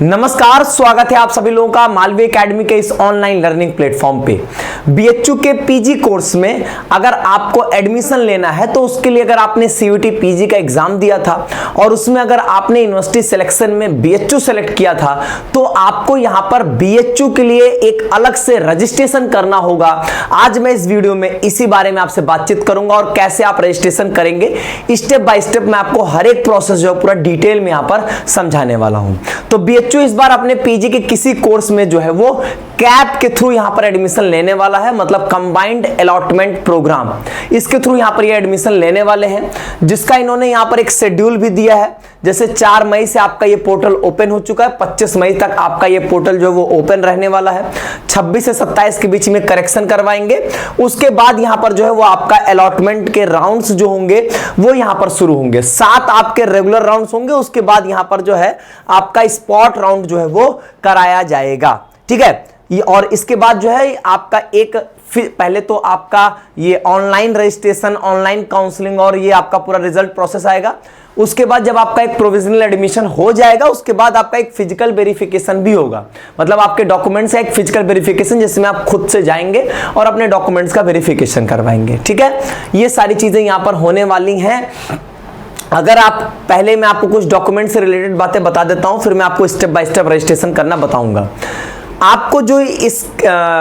नमस्कार, स्वागत है आप सभी लोगों का मालवी एकेडमी के इस ऑनलाइन लर्निंग प्लेटफॉर्म पे। बीएचयू के पीजी कोर्स में अगर आपको एडमिशन लेना है तो उसके लिए अगर आपने सीयूटी पीजी का एग्जाम दिया था और उसमें अगर आपने यूनिवर्सिटी सिलेक्शन में बीएचयू सेलेक्ट किया था तो आपको यहां पर बीएचयू के लिए एक अलग से रजिस्ट्रेशन करना होगा। आज मैं इस वीडियो में इसी बारे में आपसे बातचीत करूंगा और कैसे आप रजिस्ट्रेशन करेंगे स्टेप बाय स्टेप मैं आपको हर एक प्रोसेस जो पूरा डिटेल में यहां पर समझाने वाला हूं। तो बीएचयू इस बार अपने पीजी के किसी कोर्स में जो है वो कैप के थ्रू यहां पर एडमिशन लेने वाला है, मतलब कंबाइंड अलॉटमेंट प्रोग्राम, इसके थ्रू यहां पर ये एडमिशन लेने वाले हैं, जिसका इन्होंने यहां पर एक शेड्यूल भी दिया है। जैसे 4 मई से आपका ये पोर्टल ओपन हो चुका है, 25 मई तक आपका ये पोर्टल जो वो ओपन रहने वाला है। 26 से 27 के बीच में करेक्शन करवाएंगे। उसके बाद यहां पर जो है वो आपका अलॉटमेंट के राउंड्स जो होंगे वो यहां पर शुरू होंगे। 7 आपके रेगुलर राउंड्स होंगे, उसके बाद यहां पर जो है आपका स्पॉट राउंड जो है वो कराया जाएगा। ठीक है, और इसके बाद जो है आपका एक पहले तो आपका ये ऑनलाइन रजिस्ट्रेशन, ऑनलाइन काउंसलिंग और ये आपका पूरा रिजल्ट प्रोसेस आएगा। उसके बाद जब आपका एक प्रोविजनल एडमिशन हो जाएगा उसके बाद आपका एक फिजिकल वेरिफिकेशन भी होगा, मतलब आपके डॉक्यूमेंट्स है एक फिजिकल वेरिफिकेशन जिसमें आप खुद से जाएंगे और अपने डॉक्यूमेंट्स का वेरिफिकेशन करवाएंगे। ठीक है, ये सारी चीजें यहां पर होने वाली हैं। अगर आप पहले मैं आपको कुछ डॉक्यूमेंट से रिलेटेड बातें बता देता हूं, फिर मैं आपको स्टेप बाय स्टेप रजिस्ट्रेशन करना बताऊंगा। आपको जो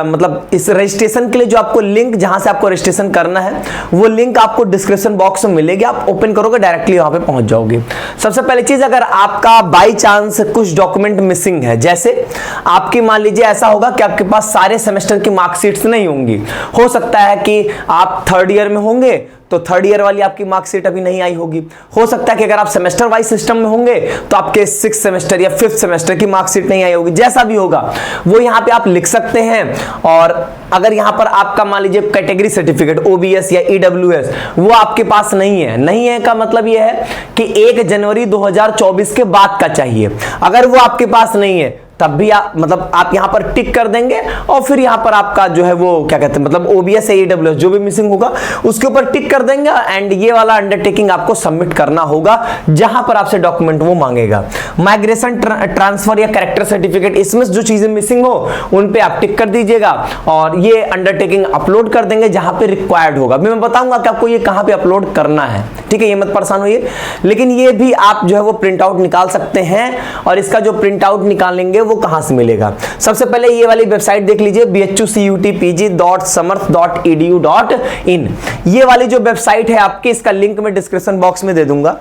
मतलब इस रजिस्ट्रेशन के लिए जो आपको लिंक जहां से आपको रजिस्ट्रेशन करना है वो लिंक आपको डिस्क्रिप्शन बॉक्स में मिलेगी। आप ओपन करोगे डायरेक्टली वहां पे पहुंच जाओगे। सबसे पहली चीज, अगर आपका बाय चांस कुछ डॉक्यूमेंट मिसिंग है, जैसे आपकी मान लीजिए ऐसा होगा कि आपके पास सारे सेमेस्टर की मार्कशीट्स नहीं होंगी, हो सकता है कि आप 3rd ईयर में होंगे तो 3rd ईयर वाली आपकी मार्कशीट अभी नहीं आई होगी। हो सकता है कि अगर आप सेमेस्टर वाइज सिस्टम में होंगे तो आपके 6th सेमेस्टर या 5th सेमेस्टर की मार्कशीट नहीं आई होगी। जैसा भी होगा वो यहाँ पे आप लिख सकते हैं। और अगर यहाँ पर आपका मान लीजिए कैटेगरी सर्टिफिकेट ओबीएस या ईडब्ल्यूएस वो आपके पास नहीं है का मतलब ये है कि 1 जनवरी 2024 के बाद का चाहिए। अगर वो आपके पास नहीं है तब भी आप मतलब आप यहां पर टिक कर देंगे और फिर यहां पर आपका जो है वो क्या कहते हैं मतलब ओबीएस या ईडब्ल्यूएस जो भी मिसिंग होगा उसके ऊपर टिक कर देंगे एंड ये वाला अंडरटेकिंग आपको सबमिट करना होगा जहां पर आपसे डॉक्यूमेंट वो मांगेगा। माइग्रेशन, ट्रांसफर या कैरेक्टर सर्टिफिकेट, इसमें जो चीजें मिसिंग हो उन पे आप टिक कर दीजिएगा और ये अंडरटेकिंग अपलोड कर देंगे जहां पे रिक्वायर्ड होगा। अभी मैं बताऊंगा कि आपको ये कहां पे अपलोड करना है। ठीक है, ये मत परेशान होइए, लेकिन ये भी आप जो है वो प्रिंट आउट निकाल सकते हैं। और इसका जो प्रिंट आउट निकालेंगे वो कहां से मिलेगा? सबसे पहले ये वाली वेबसाइट देख लीजिए, bhutcutpg.samarth.edu.in। ये वाली जो वेबसाइट है आपकी, इसका लिंक मैं डिस्क्रिप्शन बॉक्स में दे दूंगा।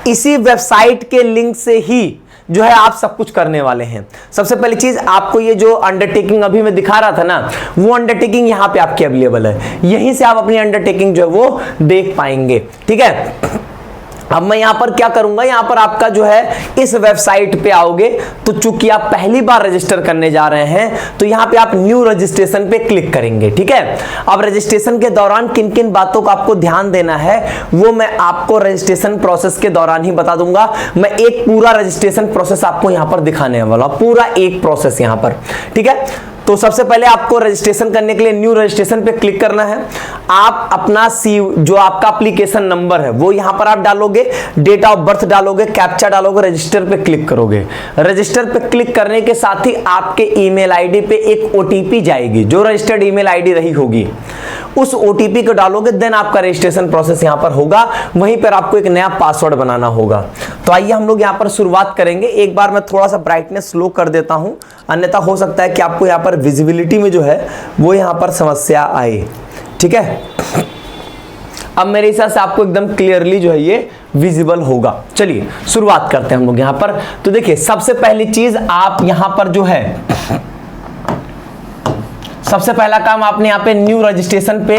इसी वेबसाइट के लिंक से ही जो है आप सब कुछ करने वाले हैं। सबसे पहली चीज, आपको ये जो अंडरटेकिंग अभी मैं दिखा रहा था ना, वो अंडरटेकिंग यहां पे आपकी अवेलेबल है। यहीं से आप अपनी अंडरटेकिंग जो है वो देख पाएंगे। ठीक है, अब मैं यहां पर क्या करूंगा, यहां पर आपका जो है इस वेबसाइट पे आओगे तो चूंकि आप पहली बार रजिस्टर करने जा रहे हैं तो यहां पे आप न्यू रजिस्ट्रेशन पे क्लिक करेंगे। ठीक है, अब रजिस्ट्रेशन के दौरान किन किन बातों का आपको ध्यान देना है वो मैं आपको रजिस्ट्रेशन प्रोसेस के दौरान ही बता दूंगा। मैं एक पूरा रजिस्ट्रेशन प्रोसेस आपको यहां पर दिखाने वाला, पूरा एक प्रोसेस यहां पर। ठीक है, तो सबसे पहले आपको रजिस्ट्रेशन करने के लिए न्यू रजिस्ट्रेशन पे क्लिक करना है। आप अपना जो आपका एप्लीकेशन नंबर है वो यहां पर आप डालोगे, डेट ऑफ बर्थ डालोगे, कैप्चा डालोगे, रजिस्टर पे क्लिक करोगे। रजिस्टर पे क्लिक करने के साथ ही आपके ईमेल आईडी पे एक ओटीपी जाएगी, जो रजिस्टर्ड ईमेल आईडी रही होगी उस ओटीपी को डालोगे, देन आपका रजिस्ट्रेशन प्रोसेस यहां पर होगा। वहीं पर आपको एक नया पासवर्ड बनाना होगा। तो आइए हम लोग यहां पर शुरुआत करेंगे। एक बार मैं थोड़ा सा ब्राइटनेस स्लो कर देता हूं, अन्यथा हो सकता है कि आपको यहां पर विजिबिलिटी में जो है वो यहां पर समस्या आए। ठीक है, अब मेरे हिसाब से आपको एकदम क्लियरली जो है ये विजिबल होगा। चलिए शुरुआत करते हैं हम लोग यहां पर। तो देखिए, सबसे पहली चीज आप यहां पर जो है सबसे पहला काम आपने यहां पे न्यू रजिस्ट्रेशन पे,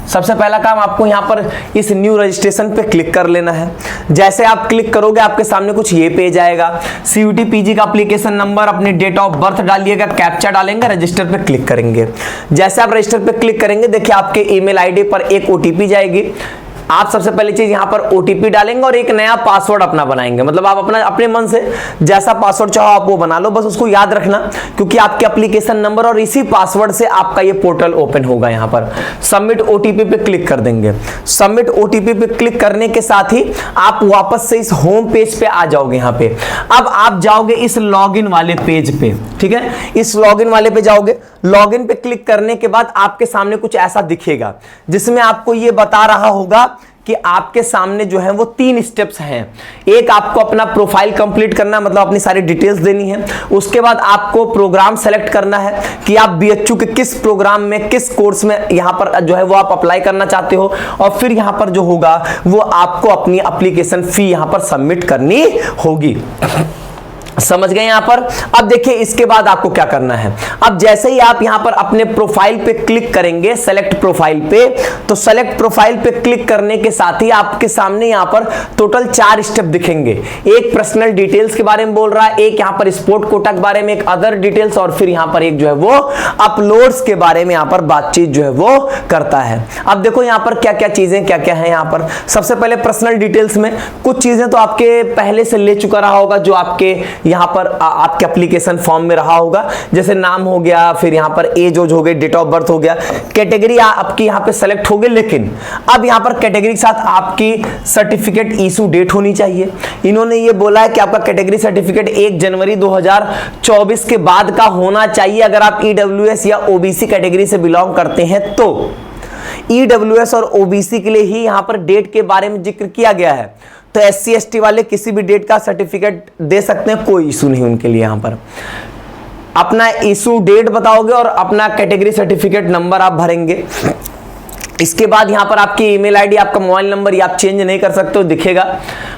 सबसे पहला काम आपको यहां पर इस न्यू रजिस्ट्रेशन पे क्लिक कर लेना है। जैसे आप क्लिक करोगे आपके सामने कुछ ये पेज आएगा। सीयूटी पीजी का एप्लीकेशन नंबर, अपनी डेट ऑफ बर्थ डालिएगा, कैप्चा डालेंगे, रजिस्टर पे क्लिक करेंगे। जैसे आप रजिस्टर पे क्लिक करेंगे देखिए आपके ईमेल आईडी पर एक ओटीपी जाएगी। आप सबसे पहली चीज यहां पर ओटीपी डालेंगे और एक नया पासवर्ड अपना बनाएंगे। मतलब आप अपने मन से जैसा पासवर्ड चाहो आप वो बना लो, बस उसको याद रखना, क्योंकि आपके एप्लीकेशन नंबर और इसी पासवर्ड से आपका ये पोर्टल ओपन होगा। यहां पर सबमिट ओटीपी पे क्लिक कर देंगे। सबमिट ओटीपी पे क्लिक करने के साथ ही आप वापस से इस होम पेज पे आ जाओगे। यहां पे अब आप जाओगे इस लॉगिन वाले पेज पे, ठीक है, इस लॉगिन वाले पे जाओगे। लॉगिन पे क्लिक करने के बाद आपके सामने कुछ ऐसा दिखेगा जिसमें आपको ये बता रहा होगा कि आपके सामने जो है वो 3 स्टेप्स हैं। एक, आपको अपना प्रोफाइल कंप्लीट करना, मतलब अपनी सारी डिटेल्स देनी है। उसके बाद आपको प्रोग्राम सेलेक्ट करना है कि आप बीएचयू के किस प्रोग्राम में, किस कोर्स में यहां पर जो है वो आप अप्लाई करना चाहते हो। और फिर यहां पर जो होगा वो आपको अपनी एप्लीकेशन फी यहां पर सबमिट करनी होगी। समझ गए यहां पर। अब देखिए इसके बाद आपको क्या करना है। अब जैसे ही आप यहां पर अपने प्रोफाइल पे क्लिक करेंगे, सेलेक्ट प्रोफाइल पे, तो सेलेक्ट प्रोफाइल पे क्लिक करने के साथ ही आपके सामने यहां पर टोटल 4 स्टेप दिखेंगे। एक पर्सनल डिटेल्स के बारे में बोल रहा है, एक यहां पर स्पोर्ट कोटा के बारे में, एक अदर डिटेल्स, और फिर यहां पर एक जो है वो अपलोड्स के बारे में यहां पर बातचीत जो है वो करता है। अब देखो यहां पर क्या क्या चीजें क्या क्या है। यहां पर सबसे पहले पर्सनल डिटेल्स में कुछ चीजें तो आपके पहले से ले चुका रहा होगा, जो आपके यहां पर आपके एप्लीकेशन फॉर्म में रहा होगा, जैसे नाम हो गया, फिर यहां पर एज हो गई, डेट ऑफ बर्थ हो गया, कैटेगरी आपकी यहां पे सेलेक्ट हो गई। लेकिन अब यहां पर कैटेगरी के साथ आपकी सर्टिफिकेट इशू डेट होनी चाहिए। इन्होंने ये बोला है कि आपका कैटेगरी सर्टिफिकेट 1 जनवरी 2024 के बाद का होना चाहिए। अगर आप ईडब्ल्यूएस या ओबीसी कैटेगरी से बिलोंग करते हैं तो ईडब्ल्यूएस और ओबीसी के लिए ही यहां पर डेट के बारे में जिक्र किया गया है। तो एससी एसटी वाले किसी भी डेट का सर्टिफिकेट दे सकते हैं, कोई इशू नहीं उनके लिए। यहां पर अपना इशू डेट बताओगे और अपना कैटेगरी सर्टिफिकेट नंबर आप भरेंगे। इसके बाद यहां पर आपकी ईमेल आईडी, आपका मोबाइल नंबर ये आप चेंज नहीं कर सकते हो, दिखेगा।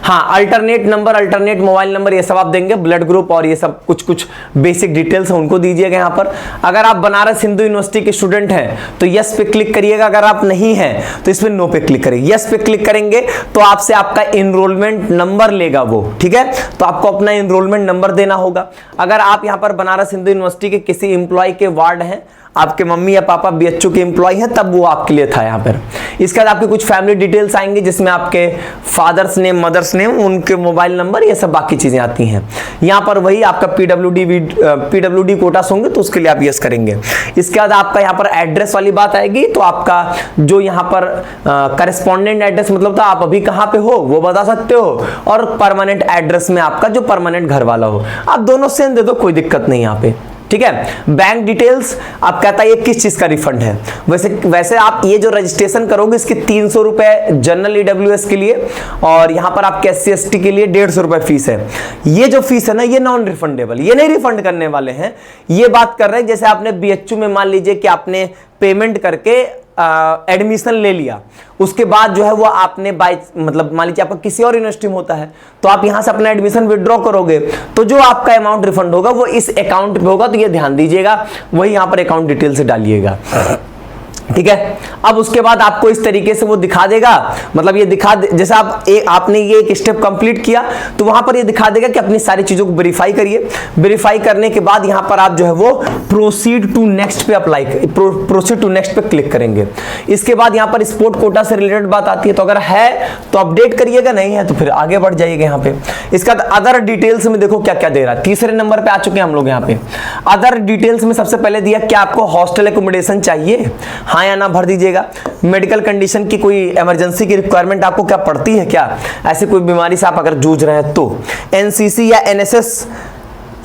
हाँ, alternate number, alternate mobile number ये सब आप देंगे, ब्लड ग्रुप और ये सब कुछ बेसिक डिटेल्स है उनको दीजिएगा यहां पर। अगर आप बनारस हिंदू यूनिवर्सिटी के स्टूडेंट हैं तो यस पे क्लिक करिएगा। अगर आप नहीं हैं तो इसमें नो पे क्लिक करिए। यस पे क्लिक करेंगे तो आपसे आपका एनरोलमेंट नंबर लेगा वो, ठीक है, तो आपको अपना एनरोलमेंट नंबर देना होगा। अगर आप यहां पर बनारस हिंदू यूनिवर्सिटी के किसी एम्प्लॉय के वार्ड हैं, आपके मम्मी या पापा बीएचयू के एम्प्लॉय हैं, तब वो आपके लिए था यहां पर। इसके बाद आपकी कुछ फैमिली डिटेल्स आएंगे जिसमें आपके फादर्स नेम, मदर्स नेम, उनके मोबाइल नंबर, ये सब बाकी चीजें आती हैं। यहां पर वही आपका पीडब्ल्यूडी कोटास होंगे तो उसके लिए आप यस करेंगे। इसके बाद आपका यहां पर एड्रेस वाली बात आएगी, तो आपका जो यहां पर करेस्पॉन्डेंट एड्रेस मतलब था आप अभी कहां पे हो वो बता सकते हो, और परमानेंट एड्रेस में आपका जो परमानेंट घर वाला हो, आप दोनों सेम दे दो, कोई दिक्कत नहीं यहां पे, ठीक है। बैंक डिटेल्स आप कहता है ये किस चीज का रिफंड है। वैसे आप ये जो रजिस्ट्रेशन करोगे इसके 300 रुपए जनरल ईडब्ल्यूएस के लिए, और यहां पर आपके एससी एसटी के लिए 150 रुपए फीस है। ये जो फीस है ना ये नॉन रिफंडेबल, ये नहीं रिफंड करने वाले हैं। ये बात कर रहे हैं जैसे आपने बीएचयू में मान लीजिए कि आपने पेमेंट करके एडमिशन ले लिया, उसके बाद जो है वो आपने मतलब मान लीजिए आपका किसी और यूनिवर्सिटी में होता है तो आप यहां से अपना एडमिशन विड्रॉ करोगे तो जो आपका अमाउंट रिफंड होगा वो इस अकाउंट पे होगा। तो ये ध्यान दीजिएगा, वही यहां पर अकाउंट डिटेल से डालिएगा, ठीक है। अब उसके बाद आपको इस तरीके से वो दिखा देगा, मतलब ये जैसे आपने ये एक स्टेप कंप्लीट किया तो वहां पर ये दिखा देगा कि अपनी सारी चीजों को वेरीफाई करिए। वेरीफाई करने के बाद यहां पर आप जो है वो प्रोसीड टू नेक्स्ट पे प्रोसीड टू नेक्स्ट पे क्लिक करेंगे। इसके बाद यहां पर स्पोर्ट कोटा से रिलेटेड बात आती है, तो अगर है तो अपडेट करिएगा, नहीं है तो फिर आगे बढ़ जाइएगा यहां पे। इसका अदर डिटेल्स में देखो क्या क्या दे रहा है। तीसरे नंबर पे आ चुके हैं हम लोग यहां पे। अदर डिटेल्स में सबसे पहले दिया क्या आपको हॉस्टल एकोमोडेशन चाहिए, हाँ या ना भर दीजिएगा। मेडिकल कंडीशन की कोई इमरजेंसी की रिक्वायरमेंट आपको क्या पड़ती है क्या, ऐसी कोई बीमारी से आप अगर जूझ रहे हैं तो। एनसीसी या एनएसएस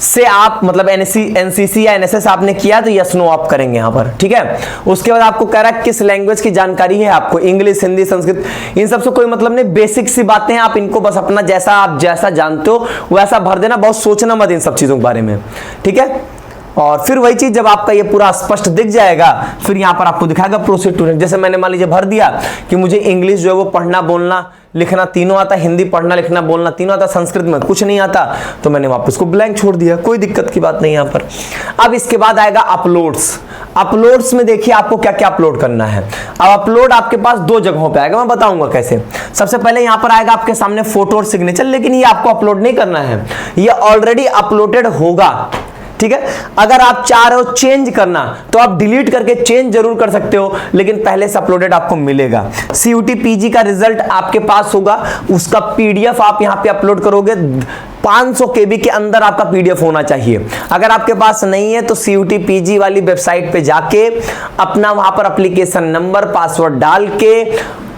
से आप मतलब एनसीसी या एनएसएस आपने किया तो यस नो आप करेंगे यहां पर, ठीक है। उसके बाद आपको कह रहा है किस लैंग्वेज की जानकारी है आपको, इंग्लिश, हिंदी, संस्कृत, इन सब से कोई मतलब नहीं, बेसिक सी बातें हैं, आप इनको बस अपना आप जैसा जानते हो वैसा भर देना, बहुत सोचना मत इन सब चीजों के बारे में, ठीक है। और फिर वही चीज जब आपका ये पूरा स्पष्ट दिख जाएगा फिर यहां पर आपको दिखाएगा प्रोसीड टू नेक्स्ट। जैसे मैंने मान लीजिए भर दिया कि मुझे इंग्लिश जो है वो पढ़ना बोलना लिखना तीनों आता, हिंदी पढ़ना लिखना बोलना तीनों आता, संस्कृत में कुछ नहीं आता, तो मैंने वापस को ब्लैंक छोड़ दिया, कोई दिक्कत की बात नहीं यहां पर। अब इसके बाद आएगा अपलोड्स। अपलोड्स में देखिए आपको क्या क्या अपलोड करना है। अब अपलोड आपके पास 2 जगहों पे आएगा, मैं बताऊंगा कैसे। सबसे पहले यहां पर आएगा आपके सामने फोटो और सिग्नेचर, लेकिन ये आपको अपलोड नहीं करना है, ये ऑलरेडी अपलोडेड होगा। ठीक है। अगर आप चाह रहे हो चेंज करना तो आप डिलीट करके चेंज जरूर कर सकते हो, लेकिन पहले से अपलोडेड आपको मिलेगा। सीयूटी पीजी का रिजल्ट आपके पास होगा, उसका पीडीएफ आप यहां पे अपलोड करोगे। 500 केबी के अंदर आपका पीडीएफ होना चाहिए। अगर आपके पास नहीं है तो सीयूटी पीजी वाली वेबसाइट पे जाके अपना वहां पर एप्लीकेशन नंबर, पासवर्ड डाल के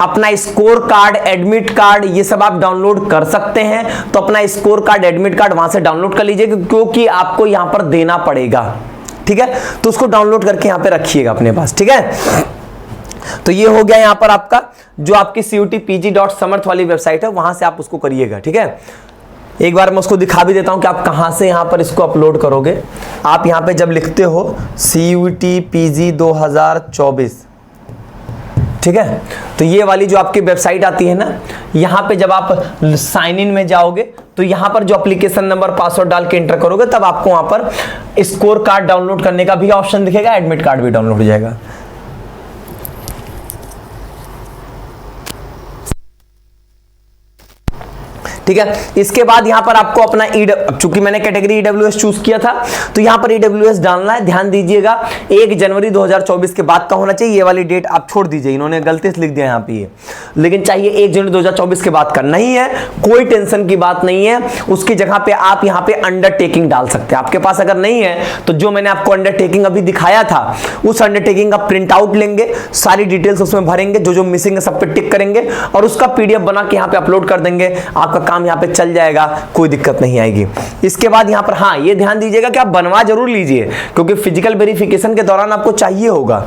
अपना स्कोर कार्ड, एडमिट कार्ड ये सब आप डाउनलोड कर सकते हैं। तो अपना स्कोर कार्ड, एडमिट कार्ड वहां से डाउनलोड कर लीजिए, क्योंकि आपको यहां पर देना पड़ेगा। ठीक है, तो उसको डाउनलोड करके यहां पे रखिएगा अपने पास। ठीक है, तो ये हो गया यहां पर आपका जो आपकी cutpg.samarth वाली वेबसाइट है, वहां से आप उसको करिएगा। ठीक है, एक बार मैं उसको दिखा भी देता हूं कि आप कहां से यहां पर इसको अपलोड करोगे। आप यहां पे जब लिखते हो CUTPG 2024, ठीक है, तो ये वाली जो आपकी वेबसाइट आती है ना, यहां पे जब आप साइन इन में जाओगे तो यहां पर जो एप्लीकेशन नंबर, पासवर्ड डाल के एंटर करोगे, तब आपको वहां पर स्कोर कार्ड डाउनलोड करने का भी ऑप्शन दिखेगा, एडमिट कार्ड भी डाउनलोड हो जाएगा। ठीक है, इसके बाद यहां पर आपको अपना चूंकि मैंने कैटेगरी ईडब्ल्यूएस चूज किया था, तो यहां पर ईडब्ल्यूएस डालना है। ध्यान दीजिएगा 1 जनवरी 2024 के बाद का होना चाहिए। ये वाली डेट आप छोड़ दीजिए, इन्होंने गलती से लिख दिया यहां पे ये, लेकिन चाहिए 1 जनवरी 2024 के बाद का। नहीं है, कोई टेंशन की बात नहीं है। उसकी जगह पे आप यहां पे अंडरटेकिंग डाल सकते हैं। आपके पास अगर नहीं है तो जो मैंने आपको अंडरटेकिंग अभी दिखाया था, उस अंडरटेकिंग का प्रिंट आउट लेंगे, सारी डिटेल्स उसमें भरेंगे, जो जो मिसिंग है सब पे टिक करेंगे और उसका पीडीएफ बना के यहां पे अपलोड कर देंगे। आपका यहाँ पे चल जाएगा, कोई दिक्कत नहीं आएगी। इसके बाद यहां पर हाँ, ये ध्यान दीजिएगा कि आप बनवा जरूर लीजिए, क्योंकि फिजिकल वेरिफिकेशन के दौरान आपको चाहिए होगा।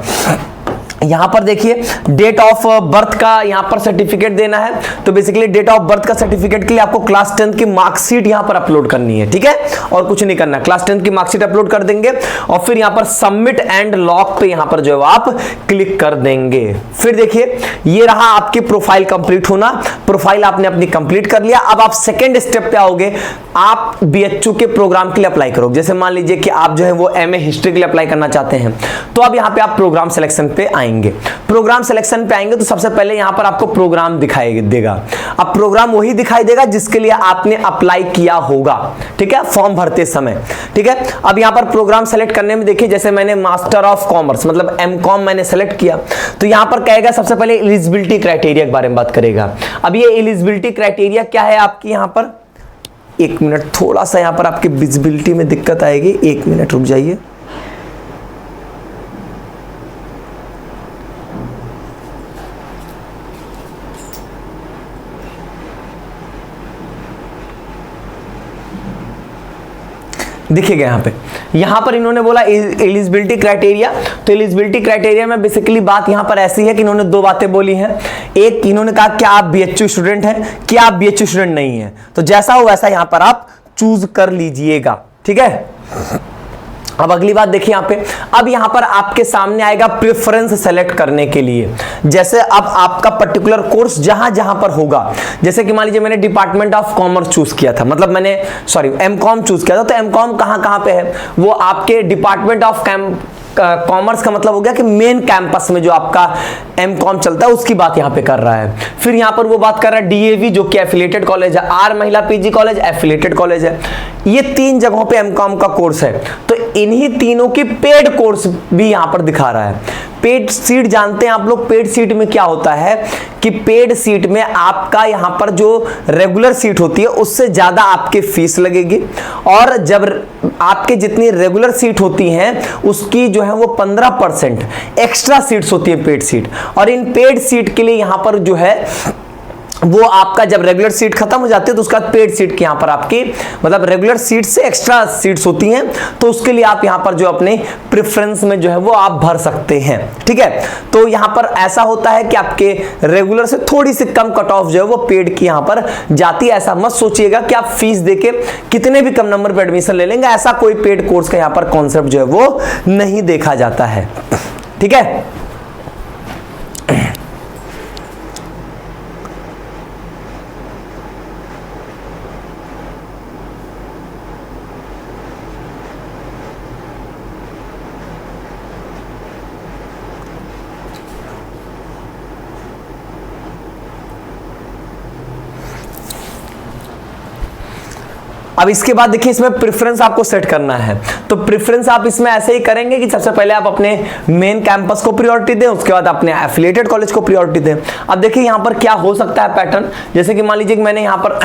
यहां पर देखिए डेट ऑफ बर्थ का यहां पर सर्टिफिकेट देना है। तो बेसिकली डेट ऑफ बर्थ का सर्टिफिकेट के लिए आपको क्लास 10 की मार्कशीट यहां पर अपलोड करनी है। ठीक है, और कुछ नहीं करना, क्लास 10 की मार्कशीट अपलोड कर देंगे और फिर यहां पर सबमिट एंड लॉक पे यहां पर जो है आप क्लिक कर देंगे। फिर देखिए ये रहा आपकी प्रोफाइल कंप्लीट होना। प्रोफाइल आपने अपनी कंप्लीट कर लिया। अब आप सेकेंड स्टेप पे आओगे, आप बीएचयू के प्रोग्राम के लिए अप्लाई करोगे। जैसे मान लीजिए कि आप जो है वो एमए हिस्ट्री के लिए अप्लाई करना चाहते हैं, तो अब यहां पे आप प्रोग्राम सिलेक्शन पे आएंगे। प्रोग्राम सिलेक्शन पे आएंगे तो सबसे पहले यहां पर आपको प्रोग्राम दिखाई देगा। अब प्रोग्राम वही दिखाई देगा जिसके लिए आपने अप्लाई किया होगा। ठीक है, फॉर्म भरते समय। ठीक है, अब यहां पर प्रोग्राम सेलेक्ट करने में देखिए, जैसे मैंने मास्टर ऑफ कॉमर्स मतलब एमकॉम मैंने सेलेक्ट किया, तो यहां पर कहेगा सबसे पहले एलिजिबिलिटी क्राइटेरिया के बारे में बात करेगा। अब ये एलिजिबिलिटी क्राइटेरिया क्या है आपकी, यहां पर 1 मिनट, थोड़ा सा यहां पर आपकी विजिबिलिटी में दिक्कत आएगी, 1 मिनट रुक जाइए। दिखेगा यहां पर इन्होंने बोला एलिजिबिलिटी क्राइटेरिया। तो एलिजिबिलिटी क्राइटेरिया में बेसिकली बात यहां पर ऐसी है कि इन्होंने 2 बातें बोली हैं। एक, इन्होंने कहा क्या आप बीएचयू स्टूडेंट हैं, क्या आप बीएचयू स्टूडेंट नहीं है। तो जैसा हो वैसा यहां पर आप चूज कर लीजिएगा। ठीक है, अब अगली बात देखिए यहां पे, अब यहां पर आपके सामने आएगा प्रेफरेंस सेलेक्ट करने के लिए। जैसे अब आपका पर्टिकुलर कोर्स जहां जहां पर होगा, जैसे कि मान लीजिए मैंने डिपार्टमेंट ऑफ कॉमर्स चूज किया था, मतलब मैंने एमकॉम चूज किया था, तो एमकॉम कहां पे है, वो आपके डिपार्टमेंट ऑफ कॉमर्स का मतलब हो गया कि मेन कैंपस में जो आपका एमकॉम चलता है उसकी बात यहां पे कर रहा है। फिर यहां पर वो बात कर रहा है डीएवी जो कि एफिलिएटेड कॉलेज है, आर महिला पीजी कॉलेज एफिलिएटेड कॉलेज है। ये 3 जगहों पे एमकॉम का कोर्स है, तो इन्हीं तीनों की पेड कोर्स भी यहां पर दिखा रहा है। पेड सीट जानते हैं आप लोग, पेड सीट में क्या होता है कि पेड सीट में आपका यहां पर जो रेगुलर सीट होती है उससे ज्यादा आपके फीस लगेगी, और जब आपके जितनी रेगुलर सीट होती हैं उसकी जो है वो 15% एक्स्ट्रा सीट्स होती है पेड सीट। और इन पेड सीट के लिए यहां पर जो है वो आपका जब रेगुलर सीट खत्म हो जाती है तो उसका पेड सीट के यहां पर आपकी मतलब रेगुलर सीट से एक्स्ट्रा सीट्स होती हैं, तो उसके लिए आप यहां पर जो अपने प्रेफरेंस में जो है वो आप भर सकते हैं। ठीक है, तो यहां पर ऐसा होता है कि आपके रेगुलर से थोड़ी सी कम कट ऑफ जो है वो पेड की यहां पर जाती है। ऐसा मत सोचिएगा कि आप फीस देके कितने भी कम नंबर पर एडमिशन ले लेंगे, ऐसा कोई पेड कोर्स का यहां पर कॉन्सेप्ट जो है वो नहीं देखा जाता है। ठीक है, अब इसके बाद देखिए इसमें प्रेफरेंस आपको सेट करना है। तो प्रेफरेंस आप इसमें ऐसे ही करेंगे कि सबसे पहले आप अपने मेन कैंपस को प्रायोरिटी दें, उसके बाद अपने एफिलिएटेड कॉलेज को प्रायोरिटी दें। अब देखिए यहां पर क्या हो सकता है पैटर्न, जैसे कि मान लीजिए कि मैंने यहां पर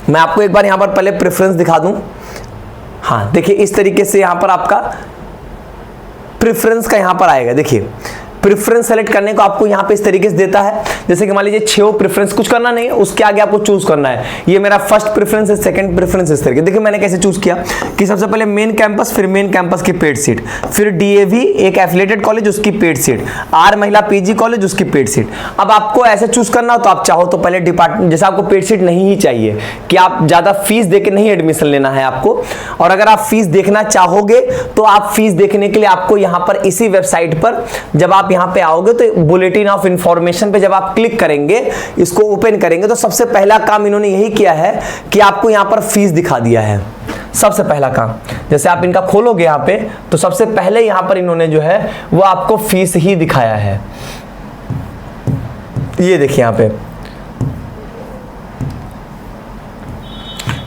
मैं आपको एक बार यहां पर पहले प्रेफरेंस दिखा दूं। हाँ देखिए इस तरीके से यहां पर आपका प्रेफरेंस का यहां पर आएगा। देखिए प्रेफरेंस सेलेक्ट करने को आपको यहां पे इस तरीके से देता है, जैसे कि मान लीजिए 6 प्रेफरेंस, कुछ करना नहीं है, उसके आगे आपको चूज करना है। ये मेरा फर्स्ट प्रेफरेंस है, सेकंड प्रेफरेंस इस तरीके। देखिए मैंने कैसे चूज किया कि सबसे पहले मेन कैंपस, फिर मेन कैंपस की पेड सीट, फिर डीएवी एक एफिलिएटेड कॉलेज उसकी पेड सीट, आर महिला पीजी कॉलेज उसकी पेड सीट। अब आपको ऐसे चूज करना हो तो आप चाहो तो पहले डिपार्टमेंट, जैसे आपको पेड सीट नहीं ही चाहिए कि आप ज्यादा फीस देके नहीं एडमिशन लेना है आपको, और अगर आप फीस देखना चाहोगे तो आप फीस देखने के लिए आपको यहां पर इसी वेबसाइट पर जब आप यहां पे आओगे तो बुलेटिन ऑफ इंफॉर्मेशन पे जब आप क्लिक करेंगे, इसको ओपन करेंगे, तो सबसे पहला काम इन्होंने यही किया है कि आपको यहां पर फीस दिखा दिया है। सबसे पहला काम, जैसे आप इनका खोलोगे यहां पे तो सबसे पहले यहां पर इन्होंने जो है वो आपको फीस ही दिखाया है। ये देखिए यहां पे,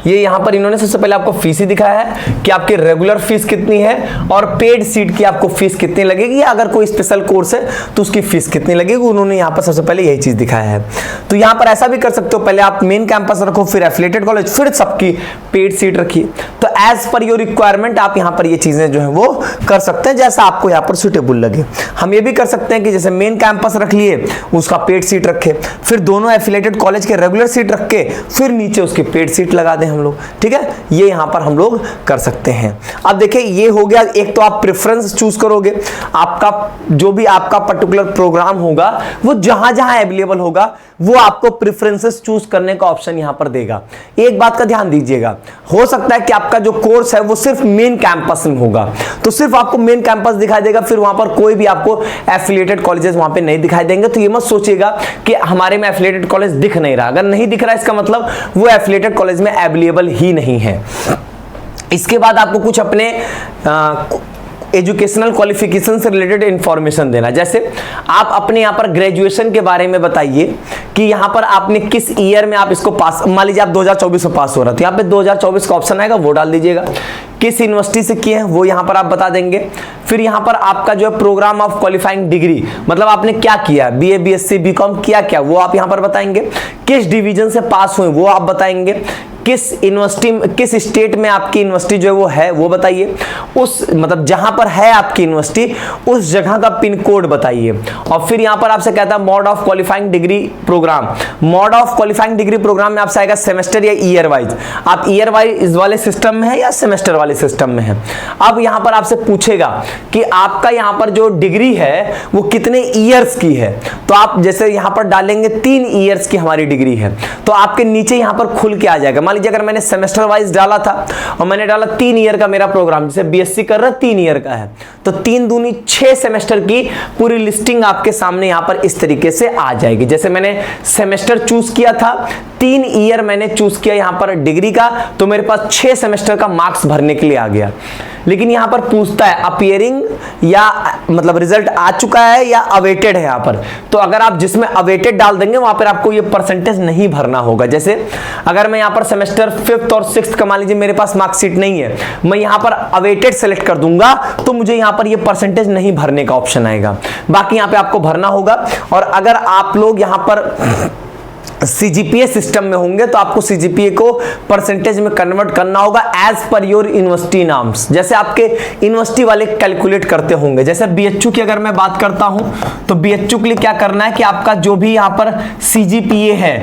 ये यहां पर इन्होंने सबसे पहले आपको फीस ही दिखाया है कि आपकी रेगुलर फीस कितनी है और पेड सीट की आपको फीस कितनी लगेगी, या अगर कोई स्पेशल कोर्स है तो उसकी फीस कितनी लगेगी, उन्होंने यहां पर सबसे पहले यही चीज दिखाया है। तो यहां पर ऐसा भी कर सकते हो, पहले आप मेन कैंपस रखो, फिर एफिलिएटेड कॉलेज, फिर सबकी पेड सीट रखिए। तो एज पर योर रिक्वायरमेंट आप यहां पर ये चीजें जो है वो कर सकते हैं, जैसा आपको यहां पर सुटेबल लगे। हम ये भी कर सकते हैं कि जैसे मेन कैंपस रख लिए, उसका पेड सीट रखे, फिर दोनों एफिलिएटेड कॉलेज के रेगुलर सीट रख के फिर नीचे उसकी पेड सीट लगा दें हम लोग। ठीक है, ये यहां पर हम लोग कर सकते हैं। अब देखिए ये हो गया, एक तो आप प्रेफरेंस चूज करोगे, आपका जो भी आपका पर्टिकुलर प्रोग्राम होगा वो जहां जहां अवेलेबल होगा वो आपको प्रेफरेंसेस चूज करने का ऑप्शन यहां पर देगा। एक बात का ध्यान दीजिएगा, हो सकता है कि आपका जो कोर्स है वो सिर्फ मेन कैंपस में होगा, तो सिर्फ आपको मेन कैंपस दिखाई देगा, फिर वहां पर कोई भी आपको एफिलिएटेड कॉलेजेस वहां पे नहीं दिखाई देंगे। तो ये मत सोचिएगा कि हमारे में एफिलिएटेड कॉलेज दिख नहीं रहा, अगर नहीं दिख रहा इसका मतलब वो एफिलिएटेड कॉलेज में अवेलेबल ही नहीं है। इसके बाद आपको कुछ अपने एजुकेशनल क्वालिफिकेशन से रिलेटेड इंफॉर्मेशन देना, जैसे आप अपने यहाँ पर ग्रेजुएशन के बारे में बताइए कि यहाँ पर आपने किस ईयर में आप इसको पास, मान लीजिए आप 2024 में पास हो रहा है तो यहाँ पे 2024 का ऑप्शन आएगा, वो डाल दीजिएगा। किस यूनिवर्सिटी से किए हैं वो यहाँ पर आप बता देंगे। फिर यहाँ पर आपका जो है प्रोग्राम ऑफ क्वालिफाइंग डिग्री, मतलब आपने क्या किया, बीए बीएससी बीकॉम क्या वो आप यहाँ पर बताएंगे। किस डिवीजन से पास हुए वो आप बताएंगे। किस यूनिवर्सिटी, किस स्टेट में आपकी यूनिवर्सिटी जो है वो बताइए। उस मतलब जहां पर है आपकी यूनिवर्सिटी उस जगह का पिन कोड बताइए। और फिर यहां पर आपसे कहता है mode of qualifying degree program. Mode of qualifying degree program में आपसे आएगा सेमेस्टर या ईयर वाइज, आप ईयर वाइज वाले सिस्टम में है या सेमेस्टर वाले सिस्टम में है। अब यहां पर आपसे पूछेगा कि आपका यहां पर जो डिग्री है वो कितने ईयर्स की है, तो आप जैसे यहां पर डालेंगे 3 ईयर्स की हमारी डिग्री है, तो आपके नीचे यहां पर खुल के आ जाएगा। मान लीजिए अगर मैंने सेमेस्टर वाइज डाला था और मैंने डाला 3 ईयर का मेरा प्रोग्राम, जैसे बीएससी कर रहा 3 ईयर का है, तो 3 दूनी 6 सेमेस्टर की पूरी लिस्टिंग आपके सामने यहां पर इस तरीके से आ जाएगी। जैसे मैंने सेमेस्टर चूज किया था, 3 ईयर मैंने चूज किया यहां पर डिग्री का, तो मेरे पास 6 सेमेस्टर का मार्क्स भरने के लिए आ गया। लेकिन यहां पर पूछता है अपीयरिंग या मतलब रिजल्ट आ चुका है या अवेटेड है यहां पर, तो अगर आप जिसमें अवेटेड डाल देंगे वहां पर आपको ये परसेंटेज नहीं भरना होगा। जैसे अगर मैं यहां पर सेमेस्टर 5th और 6th का मान लीजिए मेरे पास मार्कशीट नहीं है, मैं यहां पर अवेटेड सेलेक्ट कर दूंगा तो मुझे यहां पर ये परसेंटेज नहीं भरने का ऑप्शन आएगा, बाकी यहां पे आपको भरना होगा। और अगर आप लोग यहां पर सीजीपीए सिस्टम में होंगे तो आपको सीजीपीए को परसेंटेज में कन्वर्ट करना होगा एज पर योर यूनिवर्सिटी नाम्स, जैसे आपके यूनिवर्सिटी वाले कैलकुलेट करते होंगे। जैसे बीएचयू की अगर मैं बात करता हूं तो बीएचयू के लिए क्या करना है कि आपका जो भी यहां पर सीजीपीए है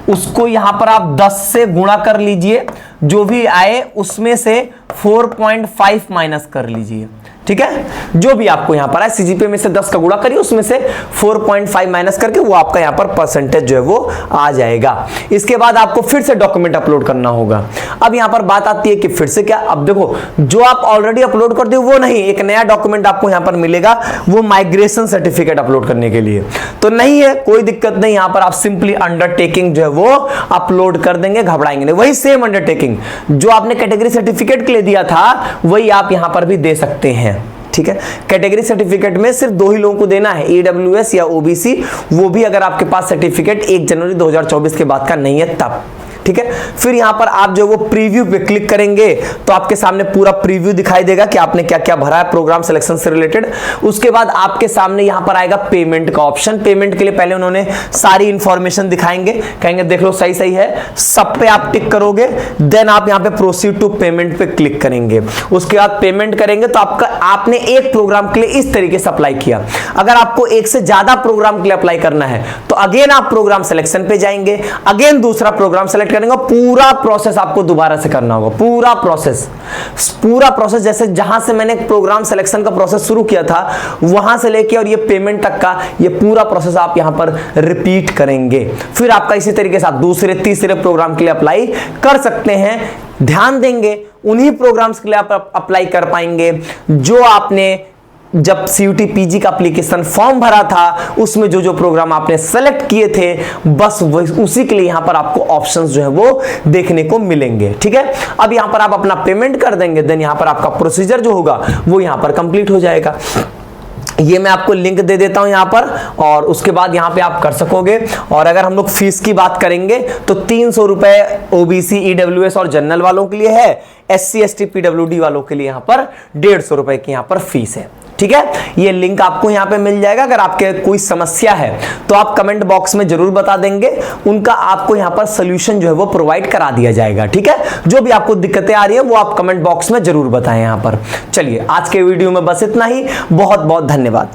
उसको यहां पर आप 10 से गुणा कर लीजिए, जो भी आए उसमें से 4.5 माइनस कर लीजिए। ठीक है, जो भी आपको यहां पर है सीजीपीए में से 10 का गुणा करिए, उसमें से 4.5 माइनस करके वो आपका यहां पर परसेंटेज जो है वो आ जाएगा। इसके बाद आपको फिर से डॉक्यूमेंट अपलोड करना होगा। अब यहां पर बात आती है कि फिर से क्या, अब देखो जो आप ऑलरेडी अपलोड कर दिए वो नहीं, एक नया डॉक्यूमेंट आपको यहां पर मिलेगा, वो माइग्रेशन सर्टिफिकेट अपलोड करने के लिए। तो नहीं है, कोई दिक्कत नहीं, यहां पर आप सिंपली अंडरटेकिंग जो है वो अपलोड कर देंगे, घबराएंगे नहीं। वही सेम अंडरटेकिंग जो आपने कैटेगरी सर्टिफिकेट के लिए दिया था वही आप यहां पर भी दे सकते हैं। ठीक है, कैटेगरी सर्टिफिकेट में सिर्फ 2 ही लोगों को देना है, ईडब्ल्यूएस या ओबीसी, वो भी अगर आपके पास सर्टिफिकेट 1 जनवरी 2024 के बाद का नहीं है तब। ठीक है। फिर यहां पर आप जो वो प्रीव्यू पे क्लिक करेंगे तो आपके सामने पूरा प्रीव्यू दिखाई देगा कि आपने क्या क्या भरा है प्रोग्राम सिलेक्शन से रिलेटेड। उसके बाद आपके सामने यहां पर आएगा पेमेंट का ऑप्शन। पेमेंट के लिए पहले उन्होंने सारी इंफॉर्मेशन दिखाएंगे, कहेंगे देख लो सही सही है, सब पे आप टिक करोगे, देन आप यहां पे प्रोसीड टू पेमेंट पे क्लिक करेंगे। उसके बाद पेमेंट करेंगे तो आपने एक प्रोग्राम के लिए इस तरीके से अप्लाई किया। अगर आपको एक से ज्यादा प्रोग्राम के लिए अप्लाई करना है तो अगेन आप प्रोग्राम सिलेक्शन पे जाएंगे, अगेन दूसरा प्रोग्राम सेलेक्ट करेंगे, पूरा प्रोसेस आपको दोबारा से करना होगा। पूरा प्रोसेस जैसे जहां से मैंने प्रोग्राम सिलेक्शन का प्रोसेस शुरू किया था वहां से लेके और ये पेमेंट तक का ये पूरा प्रोसेस आप यहां पर रिपीट करेंगे। फिर आपका इसी तरीके से आप दूसरे तीसरे प्रोग्राम के लिए अप्लाई कर सकते हैं। ध्यान देंगे उन्हीं प्रोग्राम्स के लिए आप अप्लाई कर पाएंगे जो आपने जब सीयूटी पीजी का एप्लीकेशन फॉर्म भरा था उसमें जो जो प्रोग्राम आपने सेलेक्ट किए थे, बस उसी के लिए यहां पर आपको ऑप्शंस जो है वो देखने को मिलेंगे। ठीक है, अब यहां पर आप अपना पेमेंट कर देंगे, देन यहां पर आपका प्रोसीजर जो होगा वो यहां पर कंप्लीट हो जाएगा। ये मैं आपको लिंक दे देता हूं यहां पर, और उसके बाद यहां पे आप कर सकोगे। और अगर हम लोग फीस की बात करेंगे तो 300 रुपए ओबीसी, ईडब्ल्यूएस और जनरल वालों के लिए है, एससी एसटी पीडब्ल्यूडी वालों के लिए यहां पर 150 रुपए की यहां पर फीस है। ठीक है, ये लिंक आपको यहां पे मिल जाएगा। अगर आपके कोई समस्या है तो आप कमेंट बॉक्स में जरूर बता देंगे, उनका आपको यहां पर सोल्यूशन जो है वो प्रोवाइड करा दिया जाएगा। ठीक है, जो भी आपको दिक्कतें आ रही है वो आप कमेंट बॉक्स में जरूर बताएं यहां पर। चलिए आज के वीडियो में बस इतना ही, बहुत बहुत धन्यवाद।